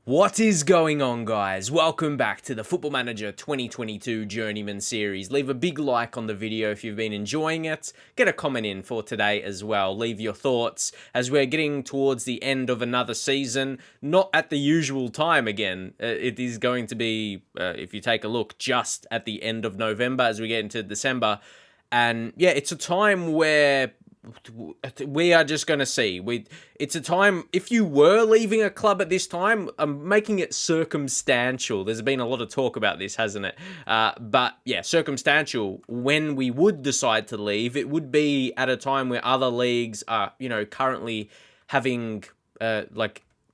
What is going on, guys? Welcome back to the Football Manager 2022 Journeyman series. Leave a big like on the video if you've been enjoying it. Get a comment in for today as well. Leave your thoughts as we're getting towards the end of another season. Not at the usual time again. It is going to be, if you take a look, just at the end of November as we get into December. And yeah, it's a time where we are just going to see. It's a time, if you were leaving a club at this time, I'm making it circumstantial. There's been a lot of talk about this, hasn't it? But yeah, circumstantial. When we would decide to leave, it would be at a time where other leagues are, currently having,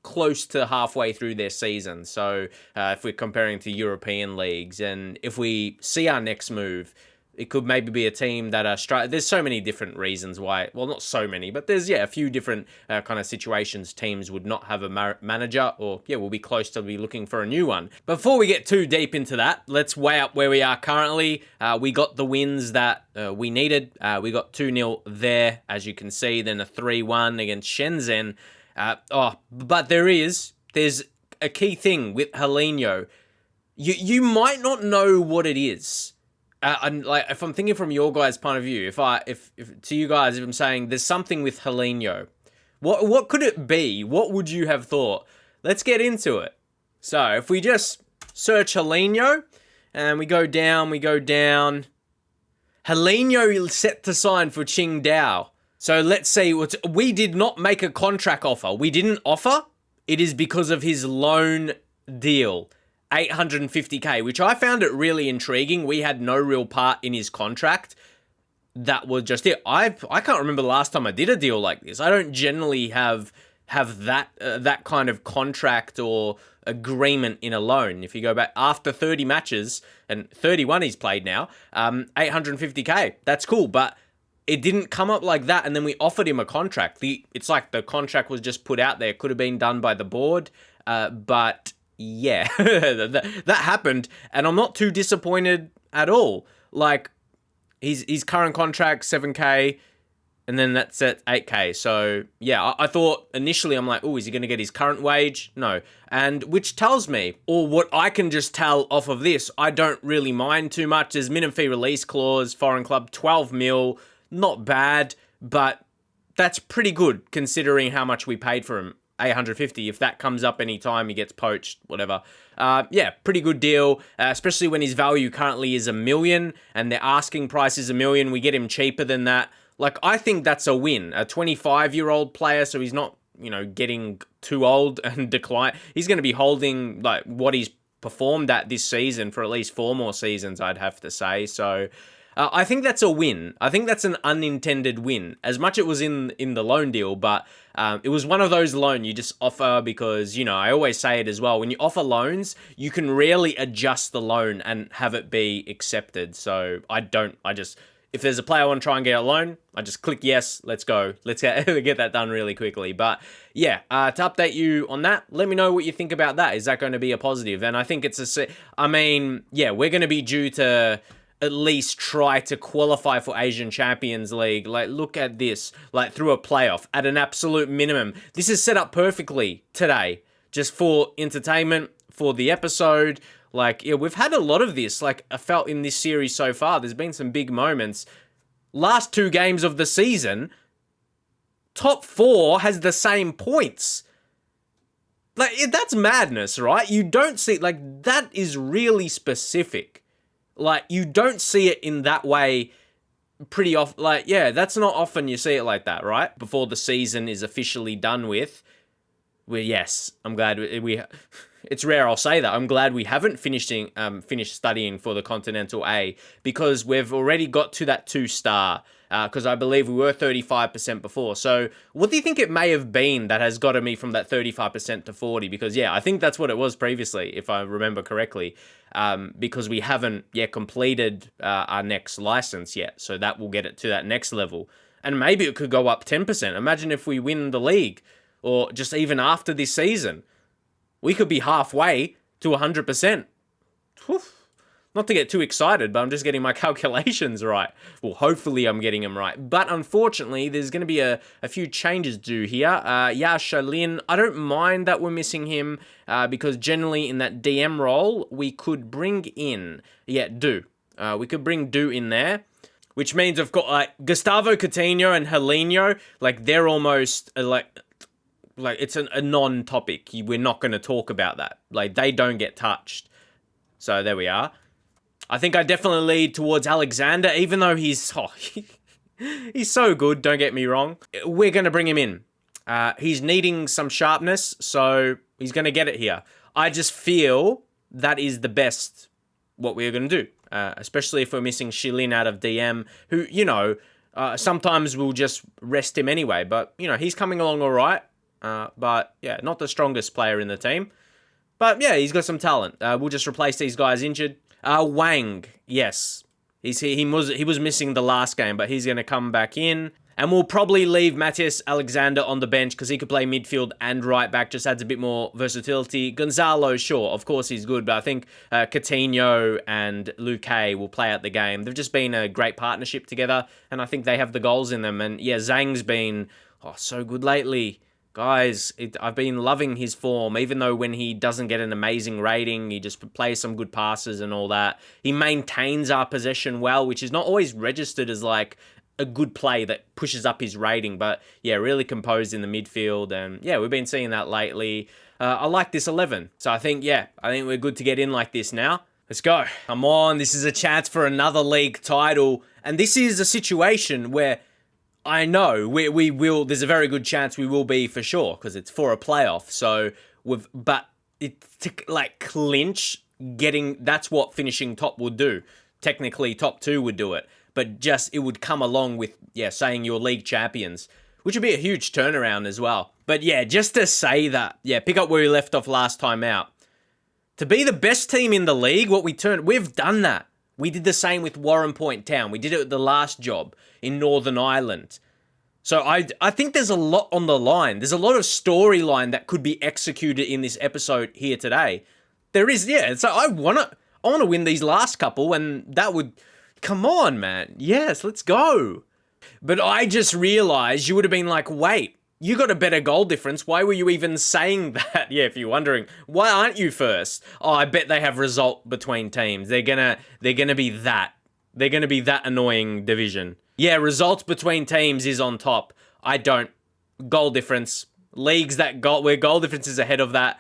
close to halfway through their season. So if we're comparing to European leagues, and if we see our next move, it could maybe be a team that are there's so many different reasons why. Well, not so many, but there's a few different kind of situations teams would not have a manager, or we'll be close to be looking for a new one. Before we get too deep into that, let's weigh up where we are currently. We got the wins that we needed. We got 2-0 there, as you can see, then a 3-1 against Shenzhen. But there's a key thing with Helenio. You might not know what it is. If I'm thinking from your guys' point of view, if to you guys, if I'm saying there's something with Helenio, what could it be? What would you have thought? Let's get into it. So if we just search Helenio and we go down, Helenio is set to sign for Qingdao. So let's see, we did not make a contract offer. We didn't offer. It is because of his loan deal. 850k, which I found it really intriguing. We had no real part in his contract. That was just it. I can't remember the last time I did a deal like this. I don't generally have that kind of contract or agreement in a loan. If you go back after 30 matches, and 31 he's played now, 850k. That's cool, but it didn't come up like that, and then we offered him a contract. It's like the contract was just put out there. It could have been done by the board, but yeah, that happened, and I'm not too disappointed at all. Like, his current contract, 7k, and then that's at 8k. So, yeah, I thought initially, I'm like, oh, is he going to get his current wage? No. And which tells me, or what I can just tell off of this, I don't really mind too much. There's minimum fee release clause, foreign club, 12 mil, not bad, but that's pretty good considering how much we paid for him. 850, if that comes up anytime he gets poached, whatever. Pretty good deal, especially when his value currently is $1 million and their asking price is $1 million. We get him cheaper than that. Like, I think that's a win. A 25-year-old player, so he's not, getting too old and decline. He's going to be holding like what he's performed at this season for at least 4 more seasons, I'd have to say. So I think that's a win. I think that's an unintended win. As much it was in the loan deal, but it was one of those loans you just offer because, I always say it as well. When you offer loans, you can rarely adjust the loan and have it be accepted. So if there's a player I want to try and get a loan, I just click yes, let's go. Let's get that done really quickly. But yeah, to update you on that, let me know what you think about that. Is that going to be a positive? And I think we're going to be due to at least try to qualify for Asian Champions League. Like, look at this, like through a playoff at an absolute minimum. This is set up perfectly today, just for entertainment, for the episode. Like, yeah, we've had a lot of this, like I felt in this series so far. There's been some big moments. Last 2 games of the season, top 4 has the same points. Like, that's madness, right? You don't see, like, that is really specific. Like, you don't see it in that way pretty often. Like, yeah, that's not often you see it like that, right? Before the season is officially done with. Well, yes, I'm glad it's rare I'll say that. I'm glad we haven't finished studying for the Continental A, because we've already got to that 2-star, because I believe we were 35% before. So what do you think it may have been that has gotten me from that 35% to 40? Because yeah, I think that's what it was previously, if I remember correctly, because we haven't yet completed our next license yet. So that will get it to that next level. And maybe it could go up 10%. Imagine if we win the league, or just even after this season, we could be halfway to 100%. Not to get too excited, but I'm just getting my calculations right. Well, hopefully I'm getting them right. But unfortunately, there's going to be a few changes due here. Ya Shalin, I don't mind that we're missing him because generally in that DM role, we could bring in, Du. We could bring Du in there, which means I've got Gustavo Coutinho and Helinho, like they're almost like it's a non-topic. We're not going to talk about that. Like they don't get touched. So there we are. I think I definitely lead towards Alexander, even though he's he's so good, don't get me wrong. We're going to bring him in. He's needing some sharpness, so he's going to get it here. I just feel that is the best what we're going to do, especially if we're missing Shilin out of DM, who, sometimes we'll just rest him anyway. But, he's coming along all right. But, yeah, not the strongest player in the team. But, yeah, he's got some talent. We'll just replace these guys injured. Wang, yes. He was missing the last game, but he's going to come back in. And we'll probably leave Matthias Alexander on the bench because he could play midfield and right back, just adds a bit more versatility. Gonzalo, sure, of course he's good, but I think Coutinho and Luque will play out the game. They've just been a great partnership together, and I think they have the goals in them. And yeah, Zhang's been so good lately. Guys, I've been loving his form, even though when he doesn't get an amazing rating, he just plays some good passes and all that. He maintains our possession well, which is not always registered as like a good play that pushes up his rating, but yeah, really composed in the midfield, and yeah, we've been seeing that lately. I like this 11, so I think we're good to get in like this now. Let's go. Come on, this is a chance for another league title, and this is a situation where I know we will, there's a very good chance we will be for sure, because it's for a playoff, so but to like clinch getting, that's what finishing top would do. Technically, top 2 would do it. But just, it would come along with, saying you're league champions, which would be a huge turnaround as well. But yeah, just to say that, pick up where we left off last time out. To be the best team in the league, we've done that. We did the same with Warren Point Town. We did it with the last job in Northern Ireland. So I think there's a lot on the line. There's a lot of storyline that could be executed in this episode here today. There is, so I want to win these last couple, and that would... Come on, man. Yes, let's go. But I just realized you would have been like, wait, you got a better goal difference. Why were you even saying that? Yeah, if you're wondering, why aren't you first? Oh, I bet they have result between teams. They're gonna be that. They're gonna be that annoying division. Yeah, results between teams is on top. I don't. Goal difference. Leagues that where goal difference is ahead of that.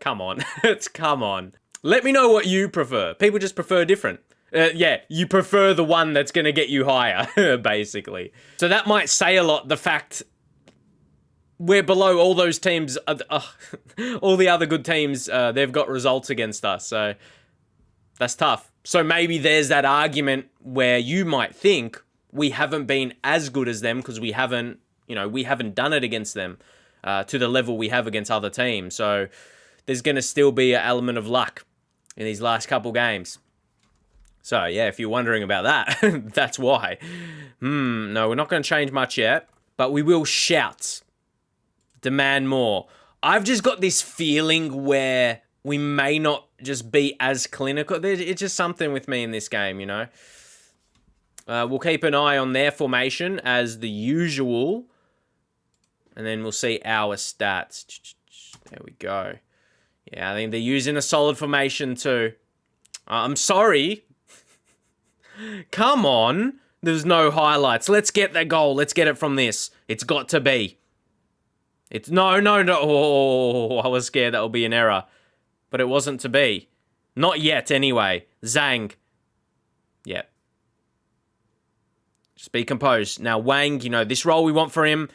Come on. Come on. Let me know what you prefer. People just prefer different. You prefer the one that's going to get you higher, basically. So that might say a lot, the fact we're below all those teams, all the other good teams, they've got results against us, so that's tough. So maybe there's that argument where you might think we haven't been as good as them because we haven't done it against them to the level we have against other teams. So there's going to still be an element of luck in these last couple games. So, yeah, if you're wondering about that, that's why. No, we're not going to change much yet, but we will shout. Demand more. I've just got this feeling where we may not just be as clinical. It's just something with me in this game, We'll keep an eye on their formation as the usual, and then we'll see our stats. There we go. Yeah, I think they're using a solid formation too. I'm sorry. Come on. There's no highlights. Let's get that goal. Let's get it from this. It's got to be. No. Oh, I was scared that would be an error. But it wasn't to be. Not yet, anyway. Zhang. Yep. Just be composed. Now, Wang, this role we want for him.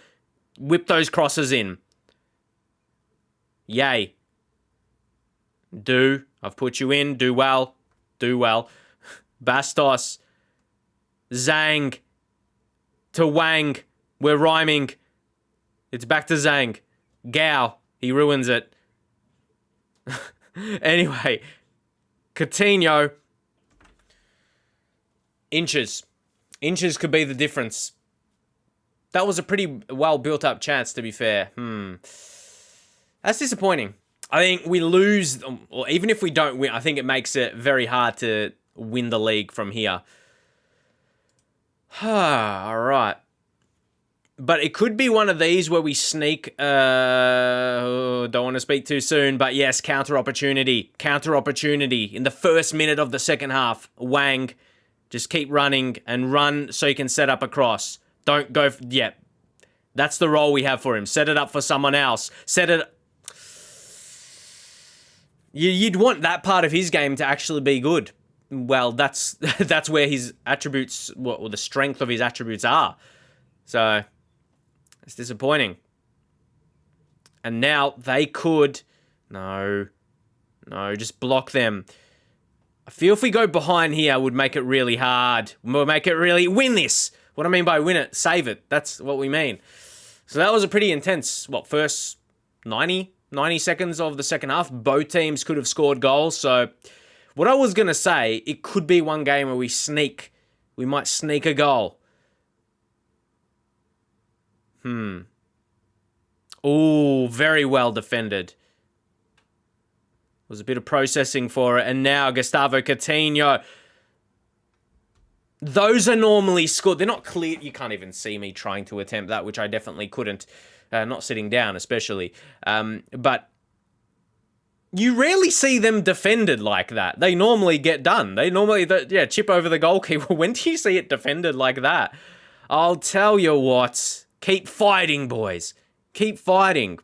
Whip those crosses in. Yay. I've put you in. Do well. Bastos. Zhang. To Wang. We're rhyming. It's back to Zhang. Gao. He ruins it. Anyway. Coutinho. Inches. Inches could be the difference. That was a pretty well built up chance, to be fair. That's disappointing. I think we lose, or even if we don't win, I think it makes it very hard to win the league from here. All right. But it could be one of these where we sneak, don't want to speak too soon, but yes, counter opportunity in the first minute of the second half. Wang, just keep running and run so you can set up a cross. Don't go, that's the role we have for him. Set it up for someone else. You'd want that part of his game to actually be good. Well, that's where his attributes, or the strength of his attributes are. So, it's disappointing. And now they could... No, just block them. I feel if we go behind here, would make it really hard. We'll make it really... Win this! What I mean by win it, save it. That's what we mean. So that was a pretty intense, first 90 seconds of the second half. Both teams could have scored goals. So what I was going to say, it could be one game where we might sneak a goal. Oh, very well defended. Was a bit of processing for it. And now Gustavo Coutinho. Those are normally scored. They're not clear. You can't even see me trying to attempt that, which I definitely couldn't. Not sitting down, especially. But you rarely see them defended like that. They normally get done. They normally, chip over the goalkeeper. When do you see it defended like that? I'll tell you what. Keep fighting, boys. Keep fighting.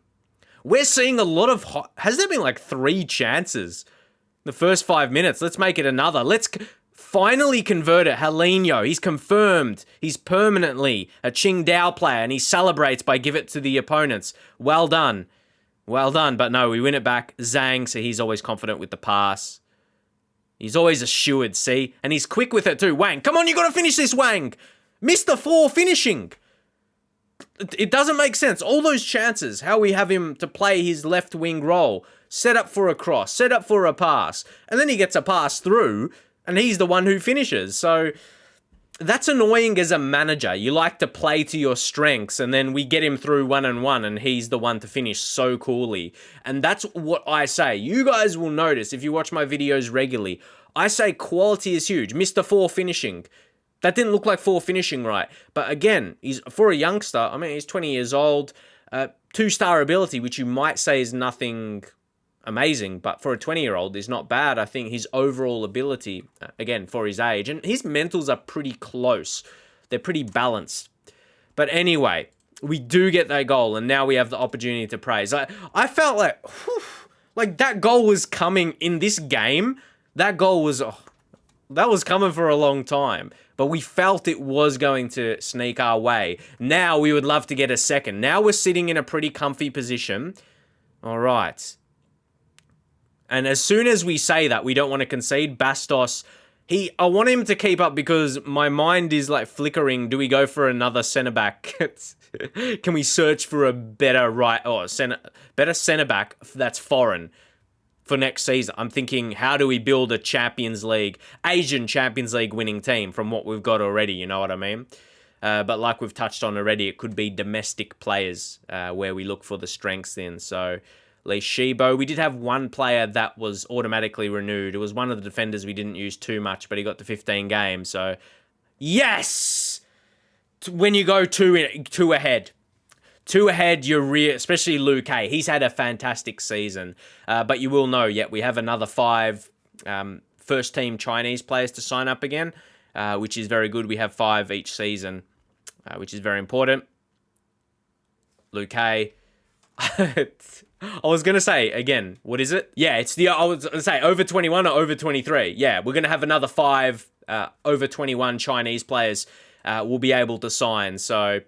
We're seeing a lot of... Has there been 3 chances in the first 5 minutes? Let's make it another. Let's finally convert it. Helinho, he's confirmed. He's permanently a Qingdao player, and he celebrates by give it to the opponents. Well done. Well done. But no, we win it back. Zhang, so he's always confident with the pass. He's always assured, see? And he's quick with it too. Wang, come on, you got to finish this, Wang. Mr. 4 finishing. It doesn't make sense. All those chances, how we have him to play his left wing role, set up for a cross, set up for a pass, and then he gets a pass through, and he's the one who finishes. So that's annoying as a manager. You like to play to your strengths, and then we get him through 1-on-1, and he's the one to finish so coolly. And that's what I say. You guys will notice if you watch my videos regularly, I say quality is huge. Mr. 4 finishing. That didn't look like 4 finishing right. But again, he's for a youngster, I mean, he's 20 years old, 2-star ability, which you might say is nothing amazing, but for a 20-year-old is not bad. I think his overall ability, again, for his age, and his mentals are pretty close. They're pretty balanced. But anyway, we do get that goal, and now we have the opportunity to praise. I felt like that goal was coming in this game. That goal was... that was coming for a long time, but we felt it was going to sneak our way. Now we would love to get a second. Now we're sitting in a pretty comfy position. All right. And as soon as we say that, we don't want to concede. Bastos, I want him to keep up because my mind is flickering. Do we go for another centre-back? Can we search for a better better centre-back that's foreign? For next season, I'm thinking, how do we build a Asian Champions League winning team from what we've got already, you know what I mean? But like we've touched on already, it could be domestic players where we look for the strengths in. So, Lee Shibo, we did have one player that was automatically renewed. It was one of the defenders we didn't use too much, but he got to 15 games. So, yes! When you go two ahead. 2 ahead, especially Luke Hay. He's had a fantastic season. But you will know, we have another 5 first-team Chinese players to sign up again, which is very good. We have 5 each season, which is very important. Luke Hay. I was going to say, again, what is it? Yeah, I was going to say over 21 or over 23. Yeah, we're going to have another 5 over 21 Chinese players we'll be able to sign. So...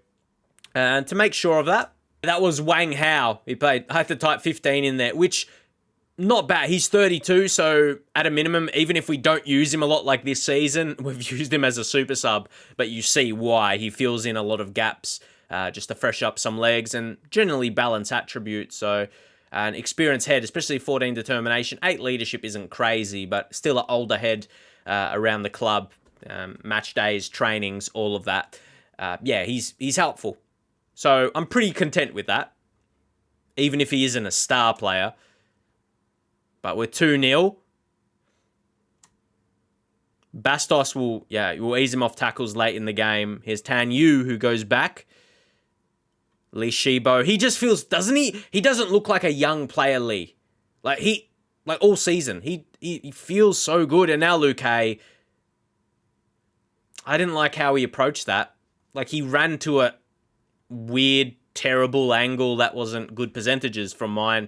And to make sure of that, that was Wang Hao. I had to type 15 in there, which, not bad. He's 32, so at a minimum, even if we don't use him a lot like this season, we've used him as a super sub, but you see why. He fills in a lot of gaps just to fresh up some legs and generally balance attributes. So an experienced head, especially 14 determination. 8 leadership isn't crazy, but still an older head around the club. Match days, trainings, all of that. He's helpful. So I'm pretty content with that, even if he isn't a star player. But we're 2-0. Bastos will ease him off tackles late in the game. Here's Tan Yu, who goes back. Lee Shibo. He just feels, doesn't he? He doesn't look like a young player, Lee. Like all season. He feels so good. And now Luke Hay. I didn't like how he approached that. Like, he ran to a weird, terrible angle that wasn't good percentages from my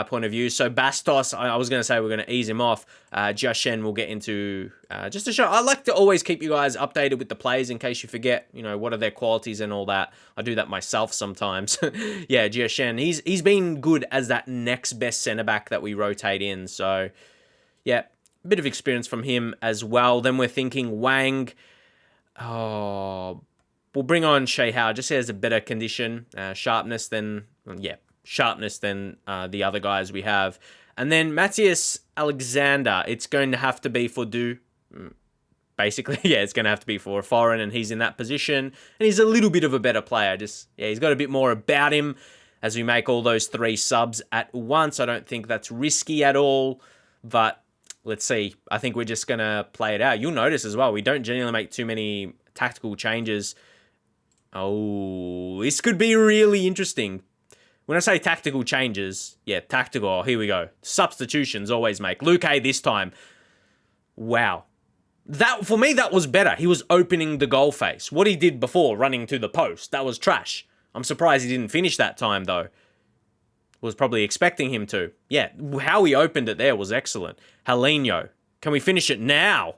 point of view. So Bastos, I was going to say we're going to ease him off. Jiashen will get into just to show. I like to always keep you guys updated with the plays in case you forget, what are their qualities and all that. I do that myself sometimes. Yeah, Jiashen, he's been good as that next best centre back that we rotate in. So yeah, a bit of experience from him as well. Then we're thinking Wang. Oh, we'll bring on Shea Hao. Just has a better condition, sharpness than the other guys we have. And then Matthias Alexander, it's going to have to be for basically, yeah, it's going to have to be for a foreign, and he's in that position. And he's a little bit of a better player. He's got a bit more about him as we make all those 3 subs at once. I don't think that's risky at all, but let's see. I think we're just going to play it out. You'll notice as well, we don't generally make too many tactical changes. Oh, this could be really interesting. When I say tactical changes, yeah, tactical, here we go. Substitutions always make. Luke A this time. Wow. For me, that was better. He was opening the goal face. What he did before, running to the post, that was trash. I'm surprised he didn't finish that time, though. Was probably expecting him to. Yeah, how he opened it there was excellent. Helenio, can we finish it now?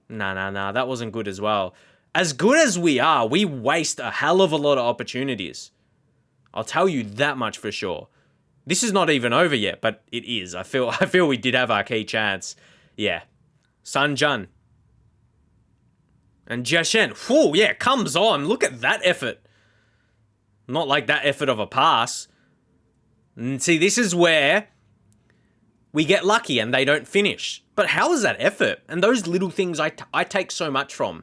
Nah, that wasn't good as well. As good as we are, we waste a hell of a lot of opportunities. I'll tell you that much for sure. This is not even over yet, but it is. I feel we did have our key chance. Yeah. Sun Jun. And Jiashen. Whew, yeah, comes on. Look at that effort. Not like that effort of a pass. And see, this is where we get lucky and they don't finish. But how is that effort? And those little things I take so much from.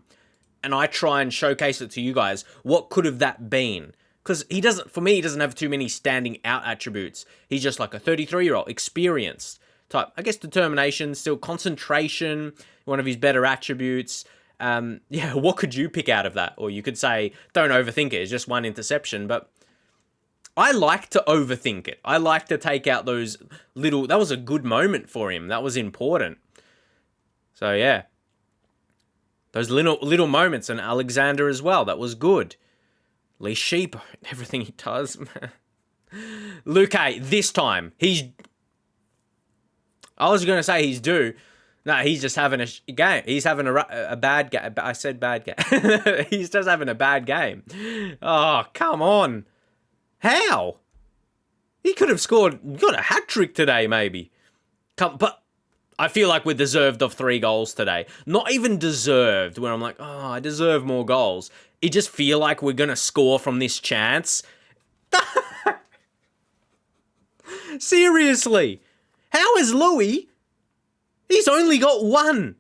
And I try and showcase it to you guys. What could have that been? Because he doesn't have too many standing out attributes. He's just like a 33-year-old, experienced type. I guess determination, still concentration, one of his better attributes. Yeah, what could you pick out of that? Or you could say, don't overthink it. It's just one interception. But I like to overthink it. I like to take out those little... That was a good moment for him. That was important. So, yeah. Those little moments. And Alexander as well. That was good. Lee Sheep. Everything he does. Luke A. This time. I was going to say he's due. No, he's just having a game. He's having a bad game. I said bad game. He's just having a bad game. Oh, come on. How? He could have got a hat-trick today, maybe. But I feel like we're deserved of 3 goals today. Not even deserved, where I'm like, oh, I deserve more goals. It just feel like we're going to score from this chance. Seriously. How is Louis? He's only got 1.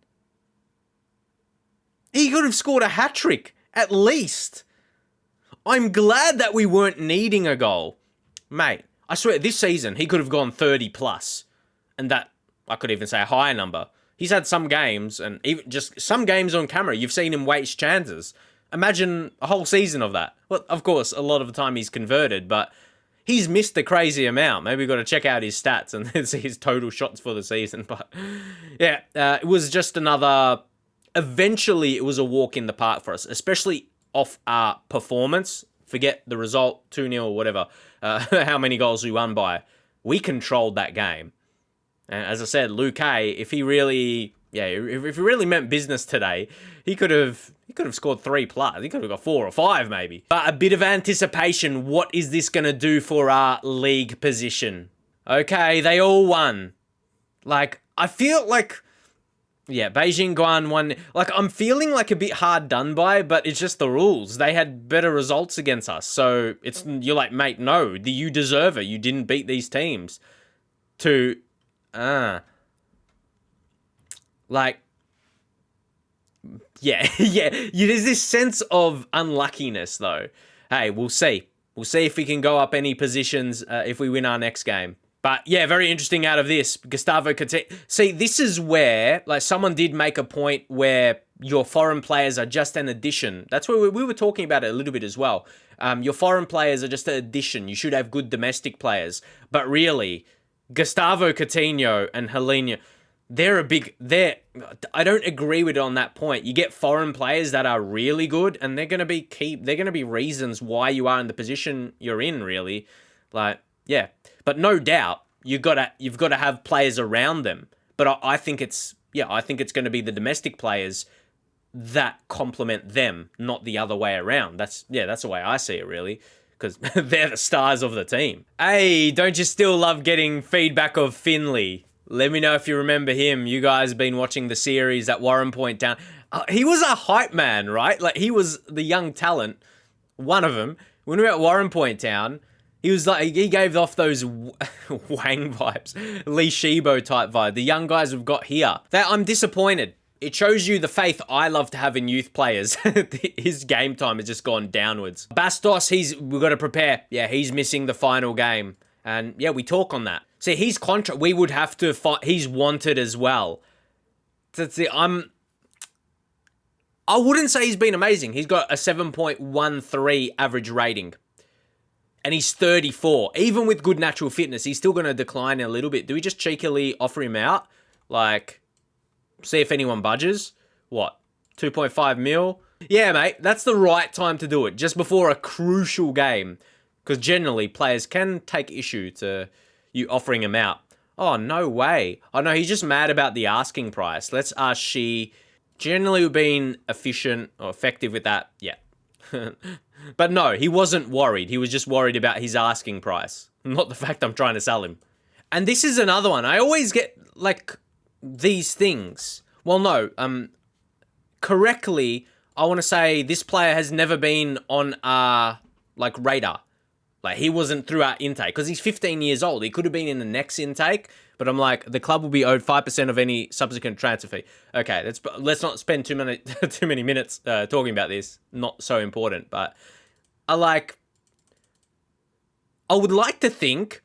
He could have scored a hat-trick, at least. I'm glad that we weren't needing a goal. Mate, I swear, this season, he could have gone 30 plus. And that, I could even say a higher number. He's had some games, and even just some games on camera, you've seen him waste chances. Imagine a whole season of that. Well, of course, a lot of the time he's converted, but he's missed a crazy amount. Maybe we've got to check out his stats and see his total shots for the season. But yeah, it was just another... Eventually, it was a walk in the park for us, especially off our performance. Forget the result, 2-0 or whatever, how many goals we won by. We controlled that game. And as I said, Luke A, if he really meant business today, he could have scored 3 plus. He could have got 4 or 5 maybe. But a bit of anticipation. What is this going to do for our league position? Okay, they all won. Like, I feel like... Yeah, Beijing Guan won. Like, I'm feeling like a bit hard done by, but it's just the rules. They had better results against us. So, you're like, mate, no, you deserve it. You didn't beat these teams. Like, yeah, there's this sense of unluckiness, though. Hey, we'll see. We'll see if we can go up any positions if we win our next game. But yeah, very interesting out of this. Gustavo Coutinho. See, this is where, like, someone did make a point where your foreign players are just an addition. That's where we were talking about it a little bit as well. Your foreign players are just an addition. You should have good domestic players. But really, Gustavo Coutinho and Helena, I don't agree with it on that point. You get foreign players that are really good, and they're gonna be reasons why you are in the position you're in, really. Like, yeah. But no doubt, you've got to have players around them. But I think it's going to be the domestic players that complement them, not the other way around. That's the way I see it, really, because they're the stars of the team. Hey, don't you still love getting feedback of Finley? Let me know if you remember him. You guys have been watching the series at Warren Point Town. He was a hype man, right? Like, he was the young talent, one of them. When we were at Warren Point Town, he was like, he gave off those Wang vibes, Lee Shibo type vibe. The young guys we've got here. I'm disappointed. It shows you the faith I love to have in youth players. His game time has just gone downwards. Bastos, we've got to prepare. Yeah, he's missing the final game. And yeah, we talk on that. See, his contract, we would have to fight. He's wanted as well. I wouldn't say he's been amazing. He's got a 7.13 average rating. And he's 34. Even with good natural fitness, he's still going to decline a little bit. Do we just cheekily offer him out? Like, see if anyone budges? What? 2.5 mil? Yeah, mate, that's the right time to do it. Just before a crucial game. Because generally, players can take issue to you offering him out. Oh, no way. Oh, no, he's just mad about the asking price. Let's ask she. Generally, we've been efficient or effective with that. Yeah. But no, he wasn't worried. He was just worried about his asking price, not the fact I'm trying to sell him. And this is another one. I always get, like, these things. Well, no. Correctly, I want to say this player has never been on our, like, radar. Like, he wasn't through our intake because he's 15 years old. He could have been in the next intake, but I'm like, the club will be owed 5% of any subsequent transfer fee. Okay, let's not spend too many minutes talking about this. Not so important, but I would like to think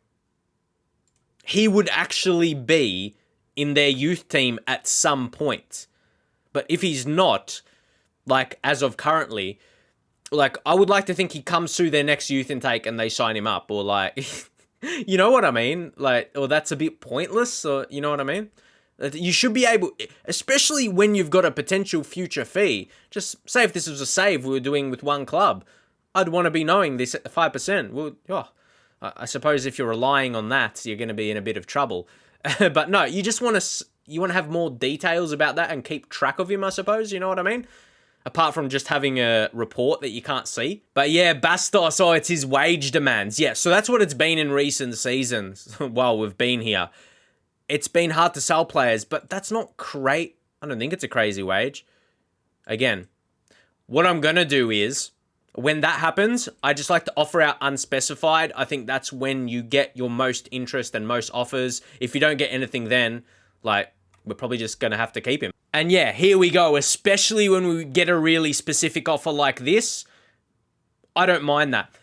he would actually be in their youth team at some point. But if he's not, like, as of currently, like, I would like to think he comes through their next youth intake and they sign him up, or like, you know what I mean? Like, or that's a bit pointless, or you know what I mean? You should be able, especially when you've got a potential future fee. Just say if this was a save we were doing with one club, I'd want to be knowing this at 5%. Well, I suppose if you're relying on that, you're going to be in a bit of trouble. But no, you just want to have more details about that and keep track of him, I suppose. You know what I mean? Apart from just having a report that you can't see. But yeah, Bastos, it's his wage demands. Yeah, so that's what it's been in recent seasons while we've been here. It's been hard to sell players, but that's not great. I don't think it's a crazy wage. Again, what I'm going to do is, when that happens, I just like to offer out unspecified. I think that's when you get your most interest and most offers. If you don't get anything then, like, we're probably just going to have to keep him. And yeah, here we go. Especially when we get a really specific offer like this, I don't mind that.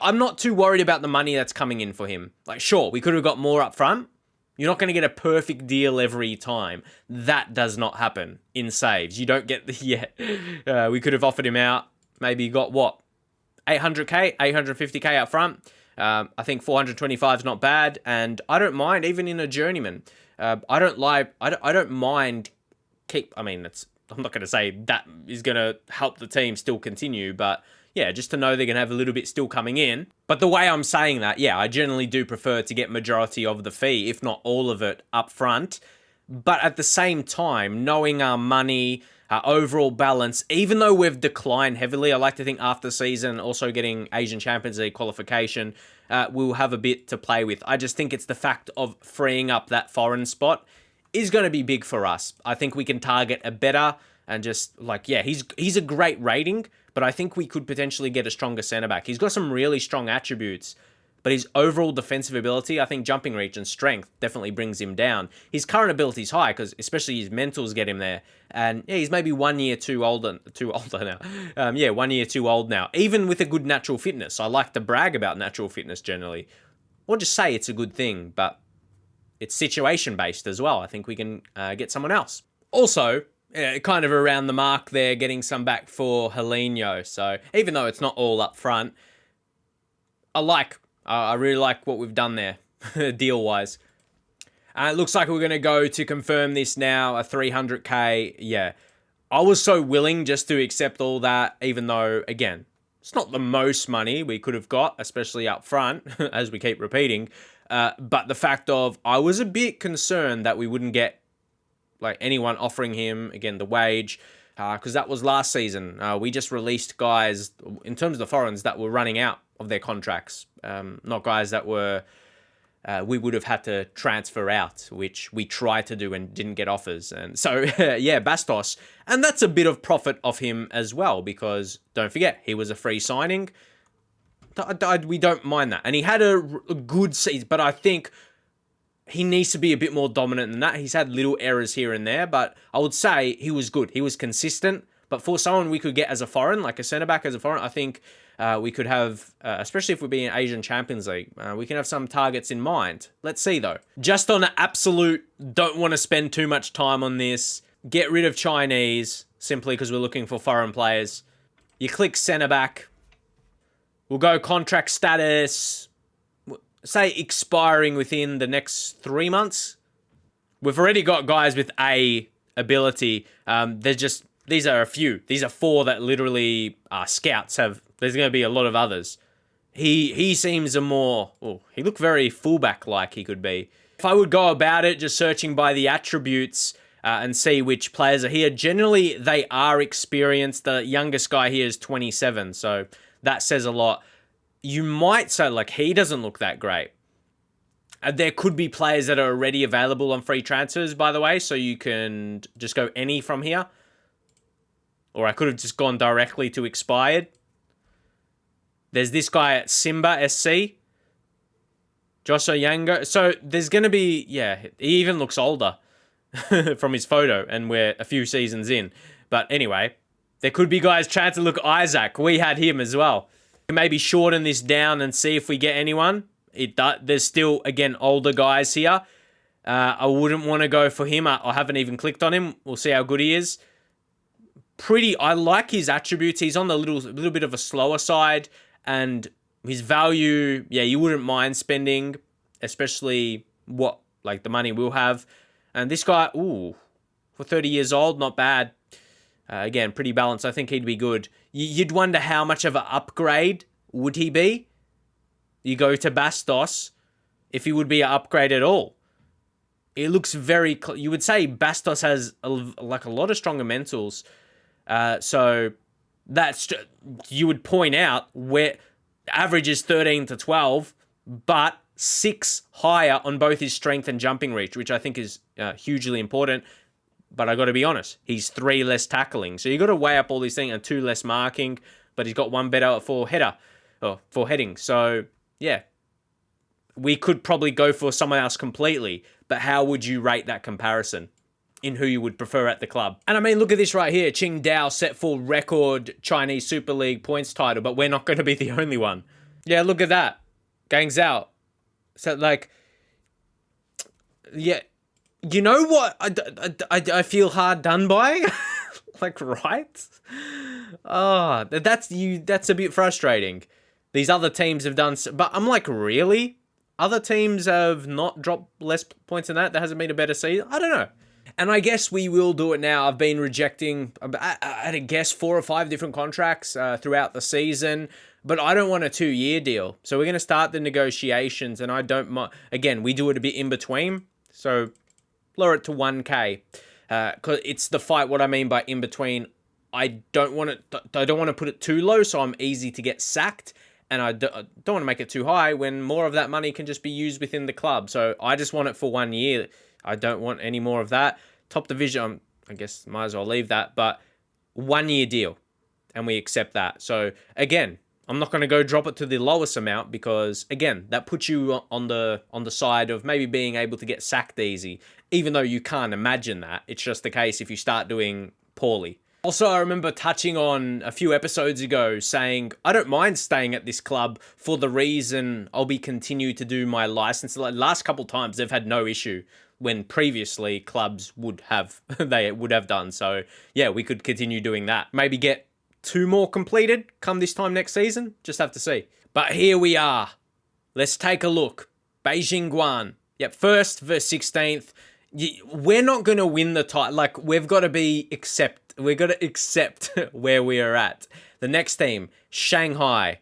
I'm not too worried about the money that's coming in for him. Like, sure, we could have got more up front. You're not going to get a perfect deal every time. That does not happen in saves. You don't get we could have offered him out. Maybe got what? 800k, 850k up front. I think 425 is not bad. And I don't mind, even in a journeyman. I don't mind I'm not going to say that is going to help the team still continue, but yeah, just to know they're going to have a little bit still coming in. But the way I'm saying that, yeah, I generally do prefer to get majority of the fee, if not all of it, up front. But at the same time, knowing our money, our overall balance, even though we've declined heavily, I like to think after season, also getting Asian Champions League qualification, we'll have a bit to play with. I just think it's the fact of freeing up that foreign spot is going to be big for us. I think we can target a better and just like, yeah, he's a great rating, but I think we could potentially get a stronger centre-back. He's got some really strong attributes, but his overall defensive ability, I think jumping reach and strength definitely brings him down. His current ability is high, because especially his mentals get him there. And yeah, he's maybe 1 year too older now. 1 year too old now. Even with a good natural fitness. I like to brag about natural fitness generally. or just say it's a good thing, but it's situation-based as well. I think we can get someone else. Also, kind of around the mark there, getting some back for Helenio. So even though it's not all up front, I really like what we've done there, deal-wise. It looks like we're going to go to confirm this now, a 300k. Yeah, I was so willing just to accept all that, even though, again, it's not the most money we could have got, especially up front, as we keep repeating. But the fact of, I was a bit concerned that we wouldn't get like anyone offering him, again, the wage, because that was last season. We just released guys, in terms of the foreigners, that were running out of their contracts. Not guys that were, we would have had to transfer out, which we tried to do and didn't get offers. And so, yeah, Bastos. And that's a bit of profit of him as well, because don't forget, he was a free signing. We don't mind that. And he had a good season, but I think he needs to be a bit more dominant than that. He's had little errors here and there, but I would say he was good. He was consistent. But for someone we could get as a foreign, like a centre-back as a foreign, I think we could have, especially if we're being Asian Champions League, we can have some targets in mind. Let's see, though. Just on an absolute, don't want to spend too much time on this. Get rid of Chinese, simply because we're looking for foreign players. You click centre-back. We'll go contract status, say expiring within the next 3 months. We've already got guys with A ability. These are a few. These are 4 that literally scouts have. There's going to be a lot of others. He seems a more, he looked very fullback-like he could be. If I would go about it just searching by the attributes and see which players are here, generally they are experienced. The youngest guy here is 27, so that says a lot. You might say, like, he doesn't look that great. There could be players that are already available on free transfers, by the way, so you can just go any from here. Or I could have just gone directly to expired. There's this guy at Simba SC. Joshua Yango. So there's going to be, yeah, he even looks older from his photo, and we're a few seasons in. But anyway, there could be guys trying to look Isaac. We had him as well. Maybe shorten this down and see if we get anyone. There's still, again, older guys here. I wouldn't want to go for him. I haven't even clicked on him. We'll see how good he is. I like his attributes. He's on the little bit of a slower side, and his value, yeah, you wouldn't mind spending, especially the money we'll have. And this guy, for 30 years old, not bad. Again, pretty balanced. I think he'd be good. You'd wonder how much of an upgrade would he be? You go to Bastos, if he would be an upgrade at all. It looks very... You would say Bastos has a lot of stronger mentals. So that's... You would point out where average is 13 to 12, but 6 higher on both his strength and jumping reach, which I think is hugely important. But I got to be honest, he's 3 less tackling. So you got to weigh up all these things, and 2 less marking, but he's got 1 better for heading. So yeah, we could probably go for someone else completely, but how would you rate that comparison in who you would prefer at the club? And I mean, look at this right here. Qingdao set for record Chinese Super League points title, but we're not going to be the only one. Yeah, look at that. Gangs out. So yeah. You know what I feel hard done by? Right? Oh, that's a bit frustrating. These other teams have done... But I'm like, really? Other teams have not dropped less points than that? There hasn't been a better season? I don't know. And I guess we will do it now. I've been rejecting, I guess, 4 or 5 different contracts throughout the season. But I don't want a 2-year deal. So we're going to start the negotiations. And I don't... Again, we do it a bit in between. So... lower it to 1K, because it's the fight. What I mean by in between, I don't want to put it too low, so I'm easy to get sacked, and I don't want to make it too high when more of that money can just be used within the club. So I just want it for 1 year. I don't want any more of that. Top division, I guess might as well leave that, but 1 year deal, and we accept that. So again, I'm not going to go drop it to the lowest amount, because again, that puts you on the side of maybe being able to get sacked easy, even though you can't imagine that. It's just the case if you start doing poorly. Also, I remember touching on a few episodes ago saying, I don't mind staying at this club for the reason I'll be continue to do my license. Like last couple times, they've had no issue when previously clubs would have, they would have done. So yeah, we could continue doing that. Maybe get 2 more completed come this time next season. Just have to see. But here we are. Let's take a look. Beijing Guan. Yep, 1st versus 16th. We're not going to win the title. Like, we've got to we've got to accept where we are at. The next team, Shanghai.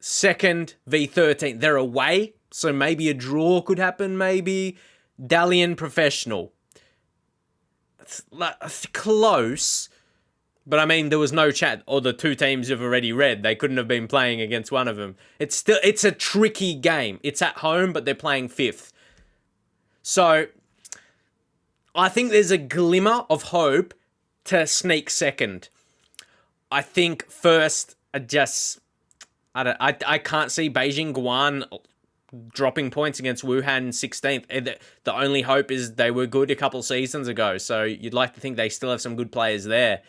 2nd v 13th. They're away, so maybe a draw could happen, maybe. Dalian Professional. It's close. But I mean, there was no chat. Or the 2 teams have already read. They couldn't have been playing against one of them. It's a tricky game. It's at home, but they're playing 5th. So I think there's a glimmer of hope to sneak 2nd. I think 1st, I can't see Beijing Guan dropping points against Wuhan 16th. The only hope is they were good a couple seasons ago, so you'd like to think they still have some good players there.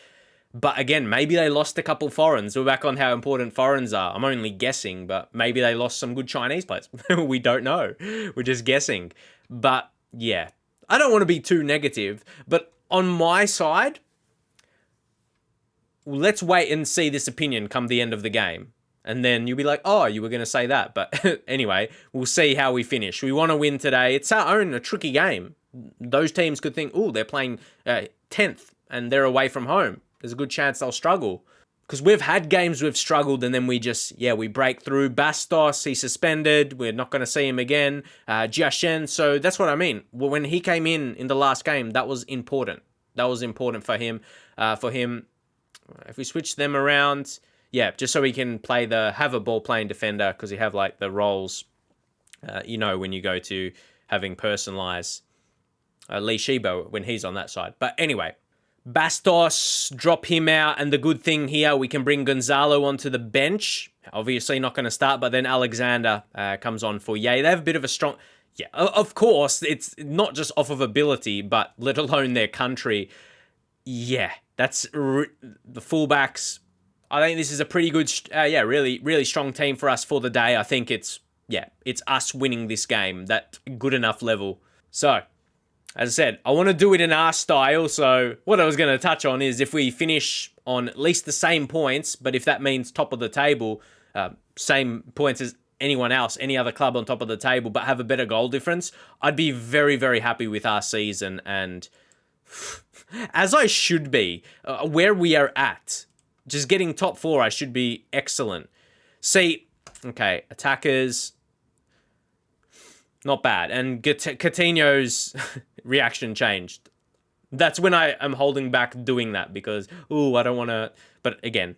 But again, maybe they lost a couple foreigners. We're back on how important foreigners are. I'm only guessing, but maybe they lost some good Chinese players. We don't know. We're just guessing. But yeah, I don't want to be too negative, but on my side, let's wait and see this opinion come the end of the game. And then you'll be like, oh, you were going to say that. But anyway, we'll see how we finish. We want to win today. It's a tricky game. Those teams could think, oh, they're playing 10th and they're away from home. There's a good chance they'll struggle. Because we've had games we've struggled and then we break through. Bastos, he's suspended. We're not going to see him again. Jiashen, so that's what I mean. When he came in the last game, that was important. That was important for him. If we switch them around, yeah, just so he can have a ball-playing defender because you have like the roles, when you go to having personalized Li Shibo when he's on that side. But anyway, Bastos, drop him out, and the good thing here, we can bring Gonzalo onto the bench. Obviously not going to start, but then Alexander comes on for Ye. They have a bit of a strong... Yeah, of course, it's not just off of ability, but let alone their country. Yeah, that's... the fullbacks... I think this is a pretty good... really, really strong team for us for the day. I think it's us winning this game. That good enough level. So... As I said, I want to do it in our style, so what I was going to touch on is if we finish on at least the same points, but if that means top of the table, same points as anyone else, any other club on top of the table, but have a better goal difference, I'd be very, very happy with our season, and as I should be, where we are at, just getting top 4, I should be excellent. See, okay, attackers... Not bad. And Coutinho's reaction changed. That's when I am holding back doing that because, I don't want to... But again,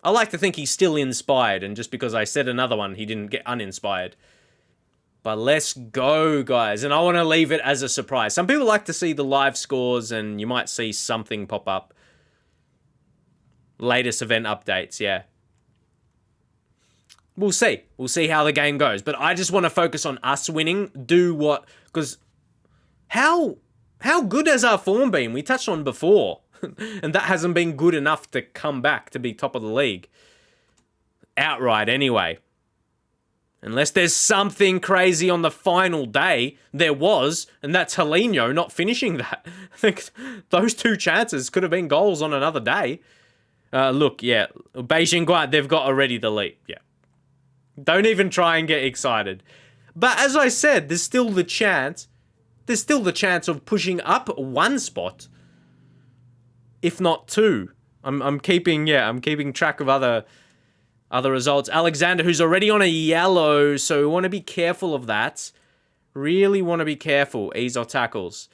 I like to think he's still inspired, and just because I said another one, he didn't get uninspired. But let's go, guys. And I want to leave it as a surprise. Some people like to see the live scores, and you might see something pop up. Latest event updates, yeah. We'll see. We'll see how the game goes. But I just want to focus on us winning. Because how good has our form been? We touched on before. And that hasn't been good enough to come back to be top of the league. Outright, anyway. Unless there's something crazy on the final day. There was. And that's Heleno not finishing that. I think those 2 chances could have been goals on another day. Look, yeah. Beijing Guan, they've got already the lead. Yeah. Don't even try and get excited. But as I said, there's still the chance of pushing up 1 spot, if not 2. I'm keeping track of other results. Alexander, who's already on a yellow, so we want to be careful of that. Really want to be careful. Ease our tackles.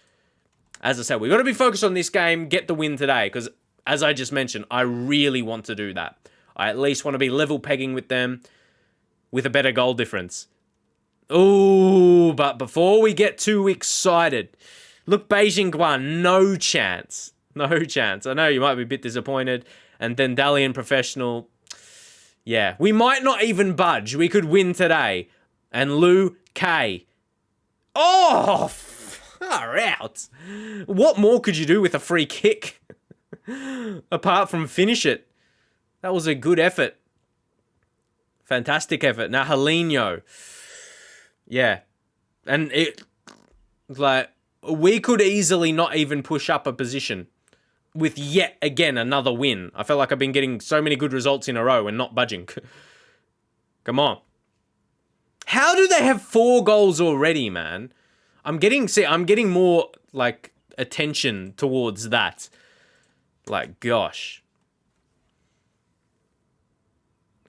As I said, we've got to be focused on this game, get the win today, because as I just mentioned, I really want to do that. I at least want to be level pegging with them, with a better goal difference. Ooh, but before we get too excited, look, Beijing Guan, no chance. No chance. I know you might be a bit disappointed. And then Dalian Professional, yeah, we might not even budge. We could win today. And Lu K. Oh, far out. What more could you do with a free kick? Apart from finish it. That was a good effort. Fantastic effort. Now, Helenio. Yeah. And we could easily not even push up a position with yet again another win. I feel like I've been getting so many good results in a row and not budging. Come on. How do they have 4 goals already, man? I'm getting more, attention towards that. Gosh.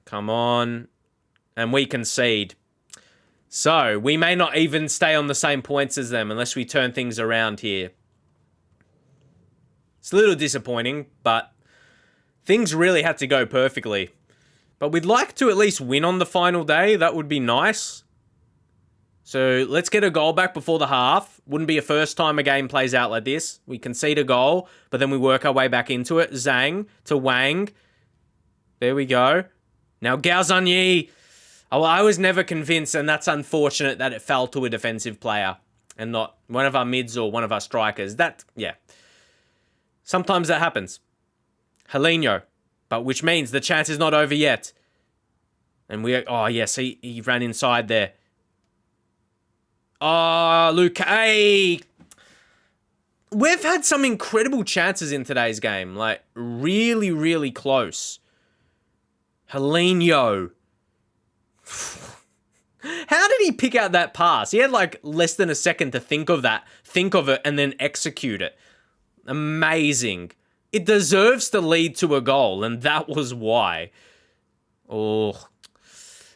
Come on. And we concede. So, we may not even stay on the same points as them unless we turn things around here. It's a little disappointing, but things really had to go perfectly. But we'd like to at least win on the final day. That would be nice. So, let's get a goal back before the half. Wouldn't be a first time a game plays out like this. We concede a goal, but then we work our way back into it. Zhang to Wang. There we go. Now, Gao Zhanyi. Oh, I was never convinced, and that's unfortunate that it fell to a defensive player and not one of our mids or one of our strikers. Sometimes that happens. Helenio, but which means the chance is not over yet. And he ran inside there. Oh, Luke, hey! We've had some incredible chances in today's game. Really, really close. Helenio. How did he pick out that pass? He had less than a second to think of it, and then execute it. Amazing. It deserves to lead to a goal, and that was why. Oh.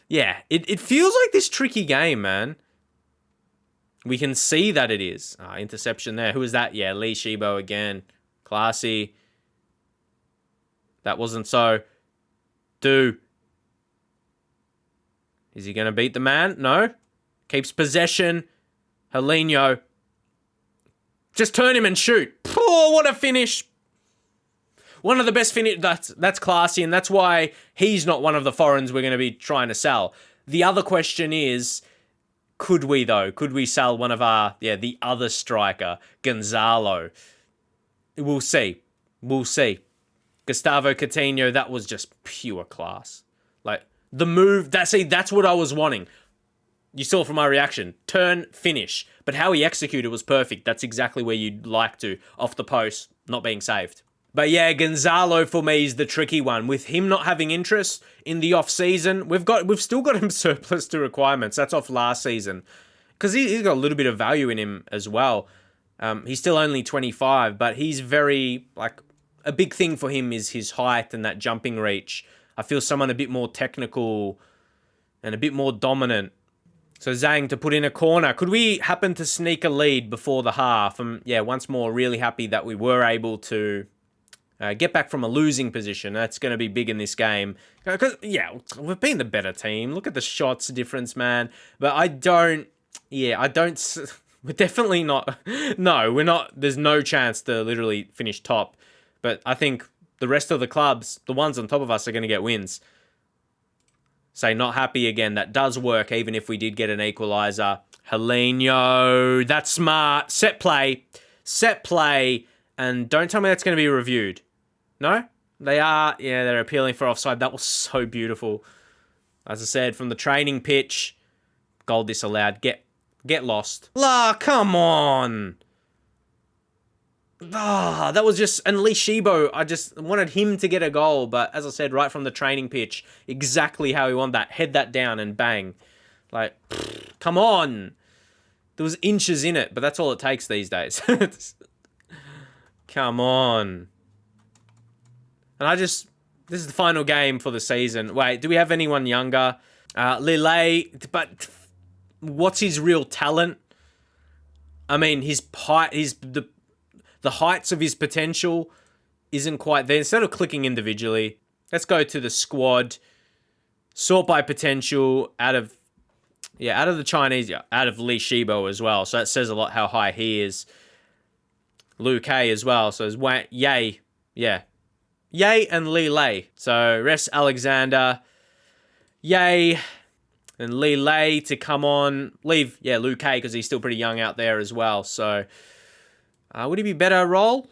Yeah, it feels like this tricky game, man. We can see that it is. Interception there. Who is that? Yeah, Li Shibo again. Classy. That wasn't so. Is he going to beat the man? No. Keeps possession. Helenio. Just turn him and shoot. Oh, what a finish. One of the best finish. That's classy, and that's why he's not one of the foreigners we're going to be trying to sell. The other question is, could we, though? Could we sell one of the other striker, Gonzalo? We'll see. Gustavo Coutinho, that was just pure class. The move, that's what I was wanting. You saw from my reaction. Turn, finish. But how he executed was perfect. That's exactly where you'd like to. Off the post, not being saved. But yeah, Gonzalo for me is the tricky one. With him not having interest in the off-season, we've still got him surplus to requirements. That's off last season. Because he's got a little bit of value in him as well. He's still only 25, but he's very, a big thing for him is his height and that jumping reach. I feel someone a bit more technical and a bit more dominant. So Zhang to put in a corner. Could we happen to sneak a lead before the half? Once more, really happy that we were able to get back from a losing position. That's going to be big in this game. Because, we've been the better team. Look at the shots difference, man. But we're definitely not. No, we're not. There's no chance to literally finish top. But I think the rest of the clubs, the ones on top of us, are going to get wins. Say not happy again. That does work, even if we did get an equalizer. Helenio, that's smart. Set play. And don't tell me that's going to be reviewed. No? They are. Yeah, they're appealing for offside. That was so beautiful. As I said, from the training pitch. Goal disallowed. Get lost. Come on. That was just... And Li Shibo, I just wanted him to get a goal. But as I said, right from the training pitch, exactly how he wanted that. Head that down and bang. Come on. There was inches in it, but that's all it takes these days. Come on. And this is the final game for the season. Wait, do we have anyone younger? Lille, but what's his real talent? I mean, his height, the heights of his potential isn't quite there. Instead of clicking individually, let's go to the squad. Sort by potential out of the Chinese, out of Li Shibo as well. So that says a lot how high he is. Liu Kei as well. So there's Yay. Yeah. Yay and Li Lei. So rest Alexander. Yay. And Li Lei to come on. Leave, Liu Kei because he's still pretty young out there as well. So would he be better role?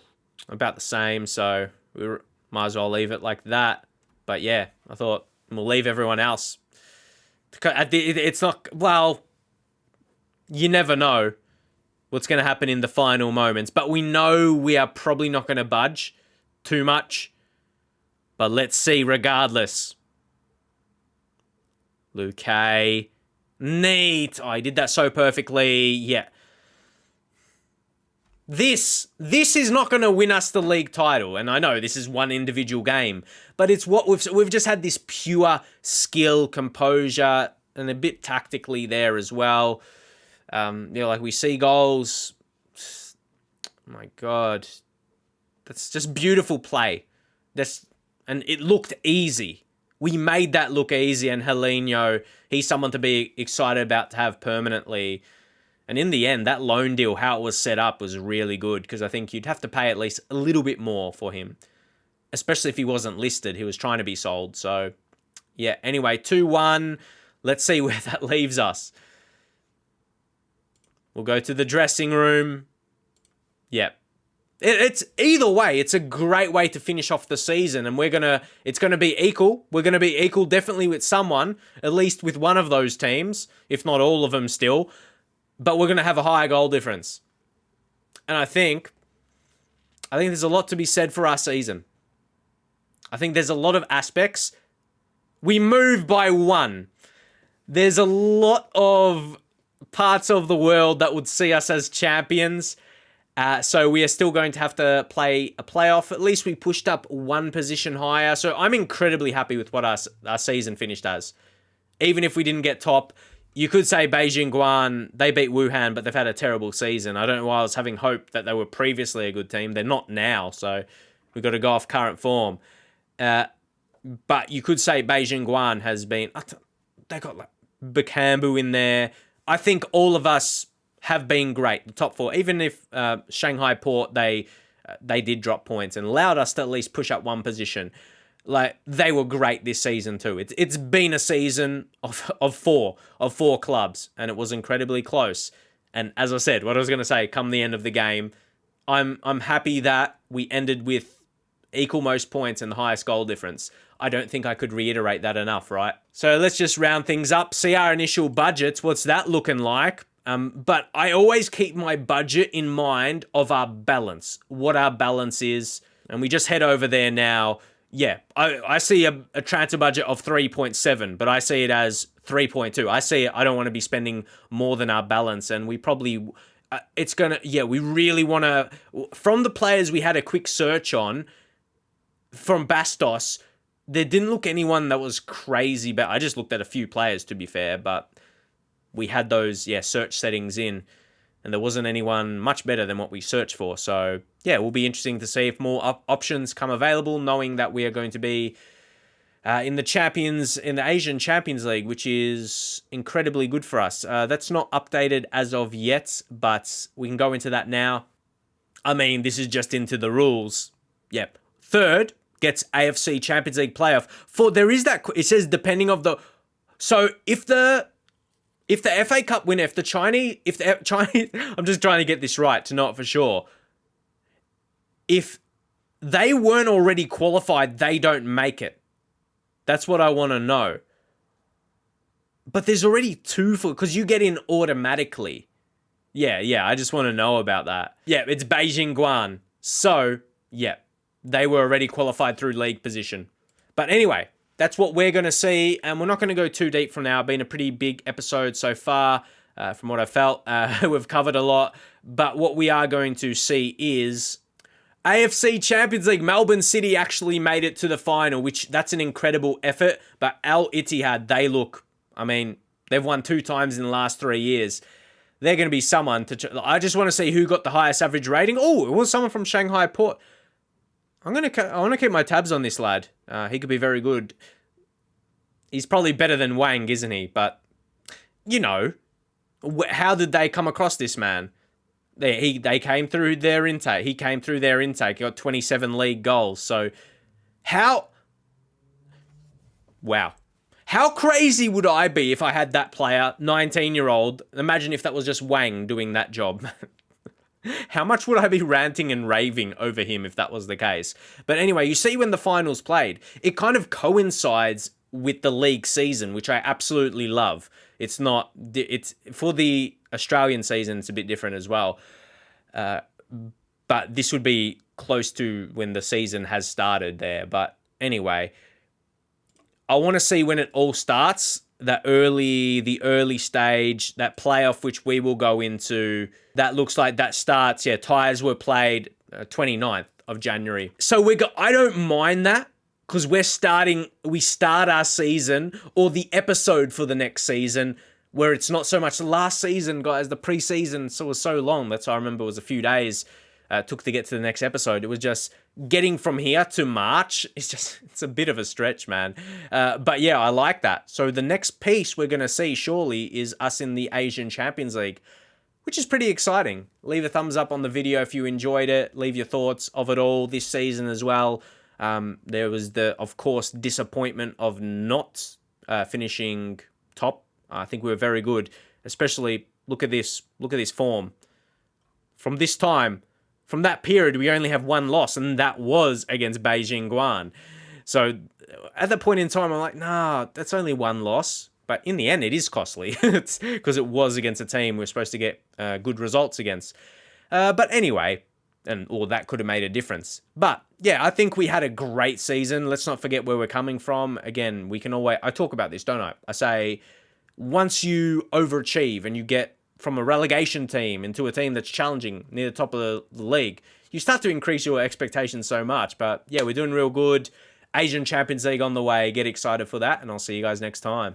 about the same, so we might as well leave it like that. But yeah, I thought we'll leave everyone else. It's not, well, you never know what's going to happen in the final moments, but we know we are probably not going to budge too much. But let's see regardless. Luke, neat. Oh, he did that so perfectly. Yeah. This is not going to win us the league title, and I know this is one individual game, but it's what we've just had this pure skill, composure, and a bit tactically there as well. Like we see goals. Oh my God, that's just beautiful play. And it looked easy. We made that look easy, and Helenio, he's someone to be excited about to have permanently. And in the end, that loan deal, how it was set up, was really good, because I think you'd have to pay at least a little bit more for him, especially if he wasn't listed. He was trying to be sold. So, yeah, anyway, 2-1. Let's see where that leaves us. We'll go to the dressing room. Yep. It's either way, it's a great way to finish off the season, and it's gonna be equal. We're gonna be equal definitely with someone, at least with one of those teams, if not all of them still. But we're gonna have a higher goal difference, and I think there's a lot to be said for our season. I think there's a lot of aspects. We move by 1. There's a lot of parts of the world that would see us as champions. So we are still going to have to play a playoff. At least we pushed up 1 position higher. So I'm incredibly happy with what our season finished as. Even if we didn't get top, you could say Beijing Guan, they beat Wuhan, but they've had a terrible season. I don't know why I was having hope that they were previously a good team. They're not now, so we've got to go off current form. But you could say Beijing Guan has been... They got like Bakambu in there. I think all of us have been great, the top 4. Even if Shanghai Port, they did drop points and allowed us to at least push up 1 position. Like, they were great this season too. It's been a season of four clubs, and it was incredibly close. And as I said, what I was going to say, come the end of the game, I'm happy that we ended with equal most points and the highest goal difference. I don't think I could reiterate that enough, right? So let's just round things up, see our initial budgets. What's that looking like? But I always keep my budget in mind of our balance, what our balance is. And we just head over there now. Yeah, I see a transfer budget of 3.7, but I see it as 3.2. I don't want to be spending more than our balance, and we probably, we really want to, from the players we had a quick search on, from Bastos, there didn't look anyone that was crazy, but I just looked at a few players, to be fair, but we had those, search settings in, and there wasn't anyone much better than what we searched for. So, yeah, it will be interesting to see if more options come available, knowing that we are going to be in the Asian Champions League, which is incredibly good for us. That's not updated as of yet, but we can go into that now. I mean, this is just into the rules. Yep. Third gets AFC Champions League playoff. There is that, it says depending of the, so if the FA Cup winner, if the Chinese, I'm just trying to get this right to know it for sure. If they weren't already qualified, they don't make it. That's what I want to know. But there's already 2 because you get in automatically. Yeah, I just want to know about that. Yeah, it's Beijing Guan. So, yeah, they were already qualified through league position. But anyway, that's what we're going to see, and we're not going to go too deep from now. It's been a pretty big episode so far, from what I felt. We've covered a lot, but what we are going to see is AFC Champions League. Melbourne City actually made it to the final, that's an incredible effort, but Al Ittihad, they've won 2 times in the last 3 years. They're going to be someone I just want to see who got the highest average rating. Oh, it was someone from Shanghai Port. I want to keep my tabs on this lad. He could be very good. He's probably better than Wang, isn't he? But, how did they come across this man? They came through their intake. He came through their intake. He got 27 league goals. So, wow. How crazy would I be if I had that player, 19-year-old? Imagine if that was just Wang doing that job. How much would I be ranting and raving over him if that was the case? But anyway, you see when the finals played, it kind of coincides with the league season, which I absolutely love. It's for the Australian season, it's a bit different as well. But this would be close to when the season has started there. But anyway, I want to see when it all starts. The early stage, that playoff which we will go into, that looks like that starts. Yeah, ties were played 29th of January. So I don't mind that because we start our season or the episode for the next season where it's not so much last season, guys. The preseason was so long. That's why I remember it was a few days took to get to the next episode. It was just getting from here to March. It's a bit of a stretch, man. But yeah, I like that. So the next piece we're going to see surely is us in the Asian Champions League, which is pretty exciting. Leave a thumbs up on the video if you enjoyed it. Leave your thoughts of it all this season as well. There was of course, disappointment of not finishing top. I think we were very good, especially look at this form. From that period, we only have one loss, and that was against Beijing Guan. So at that point in time, I'm like, nah, that's only one loss. But in the end, it is costly because it was against a team we're supposed to get good results against. But anyway, that could have made a difference. But yeah, I think we had a great season. Let's not forget where we're coming from. Again, I talk about this, don't I? I say, once you overachieve and you get from a relegation team into a team that's challenging near the top of the league, you start to increase your expectations so much. But yeah, we're doing real good. Asian Champions League on the way. Get excited for that, and I'll see you guys next time.